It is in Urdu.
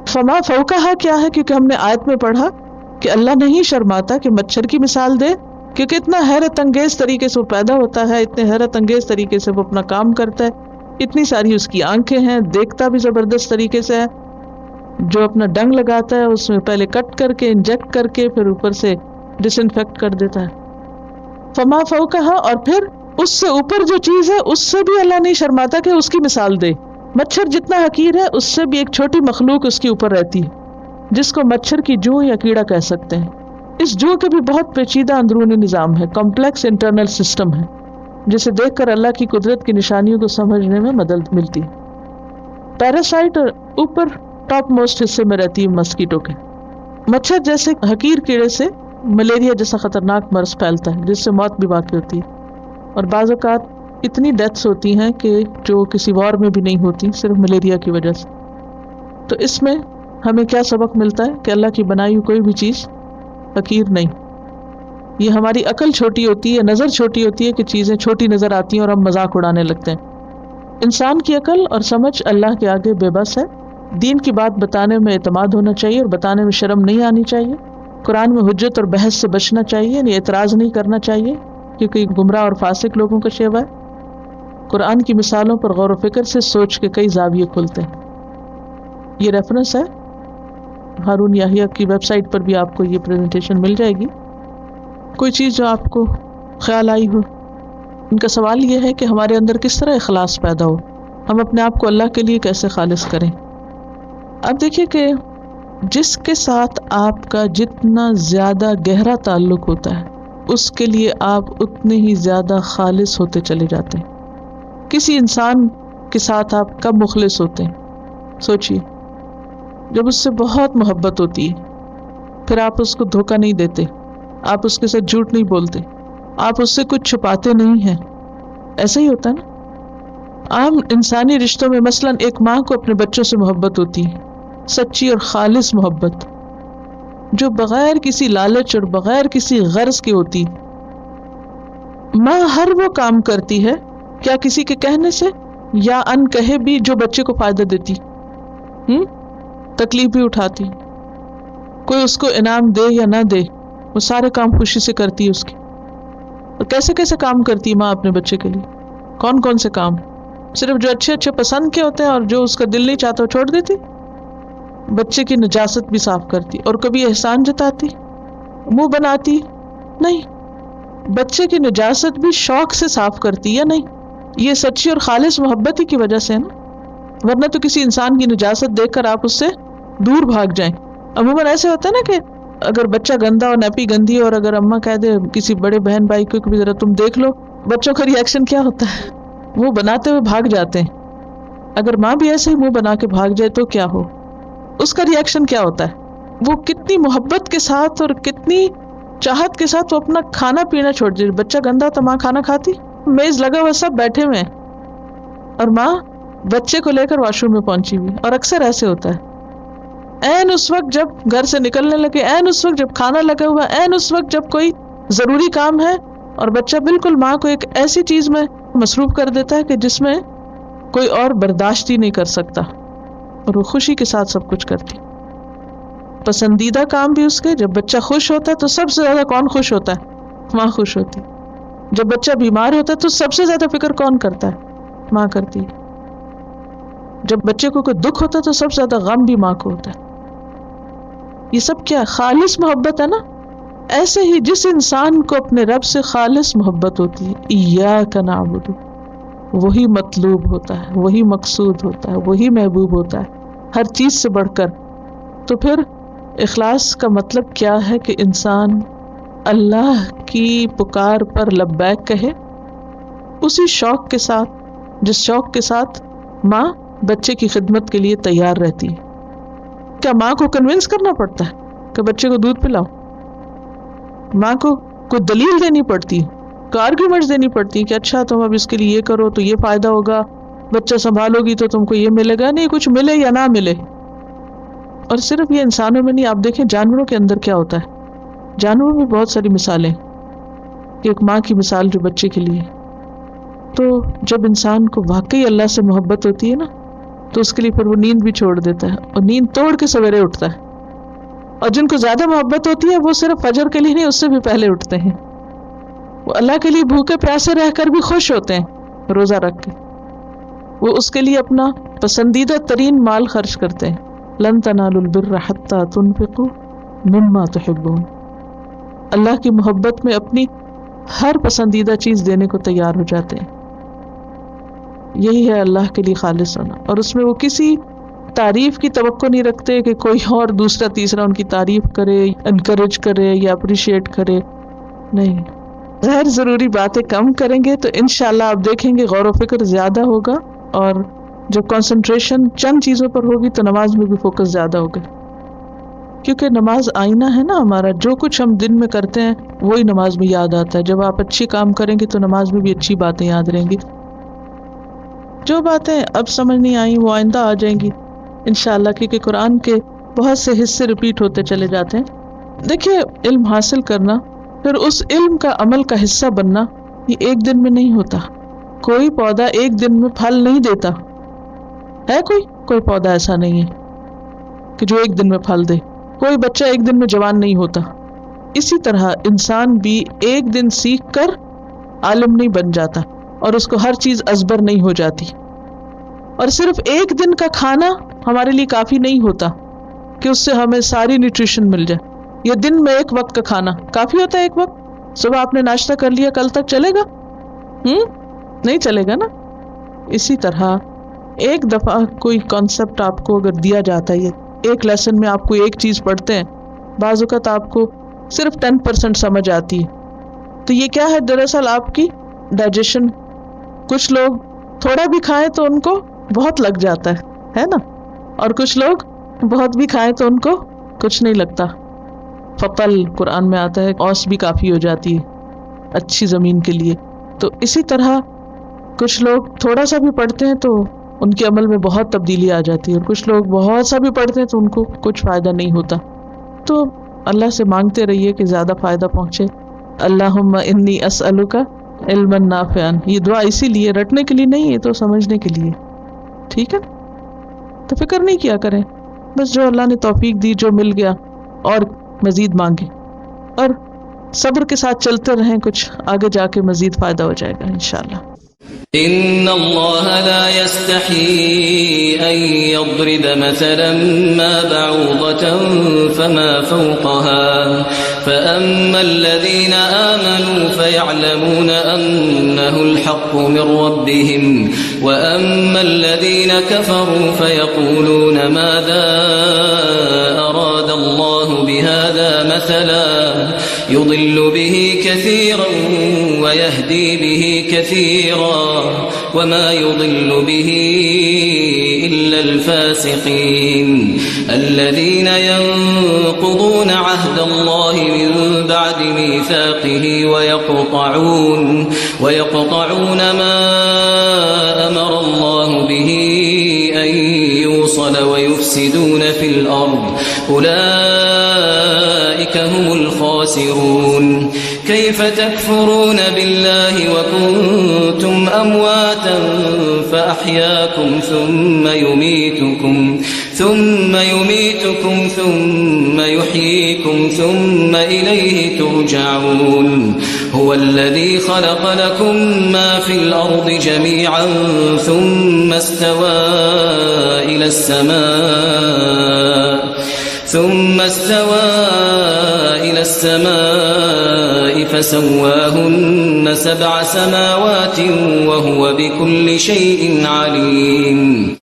فما فوقہا کیا ہے؟ کیونکہ ہم نے آیت میں پڑھا کہ اللہ نہیں شرماتا کہ مچھر کی مثال دے، کیونکہ اتنا حیرت انگیز طریقے سے وہ پیدا ہوتا ہے، اتنے حیرت انگیز طریقے سے وہ اپنا کام کرتا ہے، اتنی ساری اس کی آنکھیں ہیں، دیکھتا بھی زبردست طریقے سے ہے، جو اپنا ڈنگ لگاتا ہے اس میں پہلے کٹ کر کے انجیکٹ کر کے پھر اوپر سے ڈس انفیکٹ کر دیتا ہے۔ فما فوقہا، اور پھر اس سے اوپر جو چیز ہے اس سے بھی اللہ نہیں شرماتا کہ اس کی مثال دے۔ مچھر جتنا حقیر ہے اس سے بھی ایک چھوٹی مخلوق اس کے اوپر رہتی ہے جس کو مچھر کی جوں یا کیڑا کہہ سکتے ہیں۔ اس جوں کے بھی بہت پیچیدہ اندرونی نظام ہے، کمپلیکس انٹرنل سسٹم ہے، جسے دیکھ کر اللہ کی قدرت کی نشانیوں کو سمجھنے میں مدد ملتی ہے۔ پیراسائٹ اوپر ٹاپ موسٹ حصے میں رہتی ہے مسکیٹو کے۔ مچھر جیسے حقیر کیڑے سے ملیریا جیسا خطرناک مرض پھیلتا ہے جس سے موت بھی واقع ہوتی ہے، اور بعض اوقات اتنی ڈیتھس ہوتی ہیں کہ جو کسی وار میں بھی نہیں ہوتی، صرف ملیریا کی وجہ سے۔ تو اس میں ہمیں کیا سبق ملتا ہے کہ اللہ کی بنائی ہوئی کوئی بھی چیز حقیر نہیں۔ یہ ہماری عقل چھوٹی ہوتی ہے، نظر چھوٹی ہوتی ہے کہ چیزیں چھوٹی نظر آتی ہیں اور ہم مذاق اڑانے لگتے ہیں۔ انسان کی عقل اور سمجھ اللہ کے آگے بے بس ہے۔ دین کی بات بتانے میں اعتماد ہونا چاہیے اور بتانے میں شرم نہیں آنی چاہیے۔ قرآن میں حجت اور بحث سے بچنا چاہیے، یعنی اعتراض نہیں کرنا چاہیے، کیونکہ گمراہ اور فاسق لوگوں کا شیوا ہے۔ قرآن کی مثالوں پر غور و فکر سے سوچ کے کئی زاویے کھلتے ہیں۔ یہ ریفرنس ہے ہارون یحییٰ کی ویب سائٹ پر بھی آپ کو یہ پریزنٹیشن مل جائے گی۔ کوئی چیز جو آپ کو خیال آئی ہو؟ ان کا سوال یہ ہے کہ ہمارے اندر کس طرح اخلاص پیدا ہو، ہم اپنے آپ کو اللہ کے لیے کیسے خالص کریں۔ اب دیکھیے کہ جس کے ساتھ آپ کا جتنا زیادہ گہرا تعلق ہوتا ہے اس کے لیے آپ اتنے ہی زیادہ خالص ہوتے چلے جاتے ہیں۔ کسی انسان کے ساتھ آپ کب مخلص ہوتے ہیں؟ سوچئے، جب اس سے بہت محبت ہوتی ہے، پھر آپ اس کو دھوکہ نہیں دیتے، آپ اس کے ساتھ جھوٹ نہیں بولتے، آپ اس سے کچھ چھپاتے نہیں ہیں۔ ایسا ہی ہوتا ہے نا عام انسانی رشتوں میں۔ مثلا ایک ماں کو اپنے بچوں سے محبت ہوتی ہے، سچی اور خالص محبت جو بغیر کسی لالچ اور بغیر کسی غرض کی ہوتی۔ ماں ہر وہ کام کرتی ہے، کیا کسی کے کہنے سے یا ان کہے بھی، جو بچے کو فائدہ دیتی، تکلیف بھی اٹھاتی، کوئی اس کو انعام دے یا نہ دے وہ سارے کام خوشی سے کرتی ہے اس کی۔ اور کیسے کیسے کام کرتی ہے ماں اپنے بچے کے لیے؟ کون کون سے کام؟ صرف جو اچھے اچھے پسند کے ہوتے ہیں اور جو اس کا دل نہیں چاہتا وہ چھوڑ دیتی؟ بچے کی نجاست بھی صاف کرتی، اور کبھی احسان جتاتی، منہ بناتی؟ نہیں، بچے کی نجاست بھی شوق سے صاف کرتی یا نہیں؟ یہ سچی اور خالص محبت ہی کی وجہ سے ہے نا، ورنہ تو کسی انسان کی نجاست دیکھ کر آپ اس سے دور بھاگ جائیں۔ عموماً ایسے ہوتا ہے نا کہ اگر بچہ گندا اور نیپی گندی اور اگر اماں کہہ دے کسی بڑے بہن بھائی کو کہ ذرا تم دیکھ لو، بچوں کا ری ایکشن کیا ہوتا ہے؟ وہ بناتے ہوئے بھاگ جاتے ہیں۔ اگر ماں بھی ایسے ہی منہ بنا کے بھاگ جائے تو کیا ہو؟ اس کا ری ایکشن کیا ہوتا ہے؟ وہ کتنی محبت کے ساتھ اور کتنی چاہت کے ساتھ وہ اپنا کھانا پینا چھوڑ دے۔ بچہ گندا تو ماں کھانا کھاتی، میز لگا ہوا سب بیٹھے ہوئے ہیں اور ماں بچے کو لے کر واش روم میں پہنچی ہوئی۔ اور اکثر ایسے ہوتا ہے، عین اس وقت جب گھر سے نکلنے لگے، عین اس وقت جب کھانا لگا ہوا، عین اس وقت جب کوئی ضروری کام ہے، اور بچہ بالکل ماں کو ایک ایسی چیز میں مصروف کر دیتا ہے کہ جس میں کوئی اور برداشت ہی نہیں کر سکتا، اور وہ خوشی کے ساتھ سب کچھ کرتی۔ پسندیدہ کام بھی اس کے، جب بچہ خوش ہوتا ہے تو سب سے زیادہ کون خوش ہوتا ہے؟ ماں خوش ہوتی۔ جب بچہ بیمار ہوتا ہے تو سب سے زیادہ فکر کون کرتا ہے؟ ماں کرتی ہے۔ جب بچے کو کوئی دکھ ہوتا ہے تو سب سے زیادہ غم بھی ماں کو ہوتا ہے۔ یہ سب کیا خالص محبت ہے نا۔ ایسے ہی جس انسان کو اپنے رب سے خالص محبت ہوتی ہے، ایاک نعبد، وہی مطلوب ہوتا ہے، وہی مقصود ہوتا ہے، وہی محبوب ہوتا ہے ہر چیز سے بڑھ کر۔ تو پھر اخلاص کا مطلب کیا ہے کہ انسان اللہ کی پکار پر لبیک کہے، اسی شوق کے ساتھ جس شوق کے ساتھ ماں بچے کی خدمت کے لیے تیار رہتی ہے۔ کیا ماں کو کنونس کرنا پڑتا ہے کہ بچے کو دودھ پلاؤ؟ ماں کو کوئی دلیل دینی پڑتی، کوئی آرگیومنٹس دینی پڑتی کہ اچھا تم اب اس کے لیے یہ کرو تو یہ فائدہ ہوگا، بچہ سنبھالو گی تو تم کو یہ ملے گا؟ نہیں، کچھ ملے یا نہ ملے۔ اور صرف یہ انسانوں میں نہیں، آپ دیکھیں جانوروں کے اندر کیا ہوتا ہے۔ جانوروں میں بہت ساری مثالیں کہ ایک ماں کی مثال جو بچے کے لیے۔ تو جب انسان کو واقعی اللہ سے محبت ہوتی ہے نا تو اس کے لیے پھر وہ نیند بھی چھوڑ دیتا ہے اور نیند توڑ کے سویرے اٹھتا ہے. اور جن کو زیادہ محبت ہوتی ہے وہ صرف فجر کے لیے نہیں، اس سے بھی پہلے اٹھتے ہیں. وہ اللہ کے لیے بھوکے پیاسے رہ کر بھی خوش ہوتے ہیں روزہ رکھ کے. وہ اس کے لیے اپنا پسندیدہ ترین مال خرچ کرتے ہیں. لن تنالوا البر حتى تنفقوا مما تحبون. اللہ کی محبت میں اپنی ہر پسندیدہ چیز دینے کو تیار ہو جاتے ہیں. یہی ہے اللہ کے لیے خالص ہونا. اور اس میں وہ کسی تعریف کی توقع نہیں رکھتے کہ کوئی اور دوسرا تیسرا ان کی تعریف کرے، انکریج کرے یا اپریشیٹ کرے. نہیں، غیر ضروری باتیں کم کریں گے تو انشاءاللہ آپ دیکھیں گے غور و فکر زیادہ ہوگا، اور جب کنسنٹریشن چند چیزوں پر ہوگی تو نماز میں بھی فوکس زیادہ ہوگا. کیونکہ نماز آئینہ ہے نا ہمارا. جو کچھ ہم دن میں کرتے ہیں وہی نماز میں یاد آتا ہے. جب آپ اچھی کام کریں گے تو نماز میں بھی اچھی باتیں یاد رہیں گی. جو باتیں اب سمجھ نہیں آئیں وہ آئندہ آ جائیں گی انشاءاللہ، کیونکہ قرآن کے بہت سے حصے ریپیٹ ہوتے چلے جاتے ہیں. دیکھیے، علم حاصل کرنا پھر اس علم کا عمل کا حصہ بننا یہ ایک دن میں نہیں ہوتا. کوئی پودا ایک دن میں پھل نہیں دیتا ہے. کوئی پودا ایسا نہیں ہے کہ جو ایک دن میں پھل دے. کوئی بچہ ایک دن میں جوان نہیں ہوتا. اسی طرح انسان بھی ایک دن سیکھ کر عالم نہیں بن جاتا، اور اس کو ہر چیز ازبر نہیں ہو جاتی. اور صرف ایک دن کا کھانا ہمارے لیے کافی نہیں ہوتا کہ اس سے ہمیں ساری نیوٹریشن مل جائے. یہ دن میں ایک وقت کا کھانا کافی ہوتا ہے. ایک وقت صبح آپ نے ناشتہ کر لیا، کل تک چلے گا؟ نہیں چلے گا نا. اسی طرح ایک دفعہ کوئی کانسیپٹ آپ کو اگر دیا جاتا ہے، ایک لیسن میں آپ کو ایک چیز پڑھتے ہیں، بعض اوقات آپ کو صرف 10% سمجھ آتی ہے. تو یہ کیا ہے؟ دراصل آپ کی ڈائجیشن. کچھ لوگ تھوڑا بھی کھائیں تو ان کو بہت لگ جاتا ہے نا، اور کچھ لوگ بہت بھی کھائیں تو ان کو کچھ نہیں لگتا. فقل قرآن میں آتا ہے، اوس بھی کافی ہو جاتی ہے اچھی زمین کے لیے. تو اسی طرح کچھ لوگ تھوڑا سا بھی پڑھتے ہیں تو ان کے عمل میں بہت تبدیلی آ جاتی ہے، اور کچھ لوگ بہت سا بھی پڑھتے ہیں تو ان کو کچھ فائدہ نہیں ہوتا. تو اللہ سے مانگتے رہیے کہ زیادہ فائدہ پہنچے. اللہم انی اسألک علما نافعا. یہ دعا اسی لیے، رٹنے کے لیے نہیں، یہ تو سمجھنے کے لیے. ٹھیک ہے، تو فکر نہیں کیا کریں، بس جو اللہ نے توفیق دی، جو مل گیا، اور مزید مانگے اور صبر کے ساتھ چلتے رہیں. کچھ آگے جا کے مزید فائدہ ہو جائے گا انشاءاللہ. ان اللہ لا يستحي ان يضرب مثلا ما بعوضة فما فوقها فاما الذين آمنوا فيعلمون انه الحق من ربهم واما الذين كفروا فيقولون ماذا اراد الله بهذا مثلا يضل به كثيرا ويهدي به كثيرا وما يضل به إلا الفاسقين الذين ينقضون عهد الله من بعد ميثاقه ويقطعون ما أمر الله به أن يوصل ويفسدون في الأرض أولئك هم الخاسرون. كيف تكفرون بالله وكنتم أمواتا فأحياكم ثم يميتكم ثم يحييكم ثم إليه ترجعون. هو الذي خلق لكم ما في الأرض جميعا ثم استوى إلى السماء فسواهن 7 سماوات وهو بكل شيء عليم.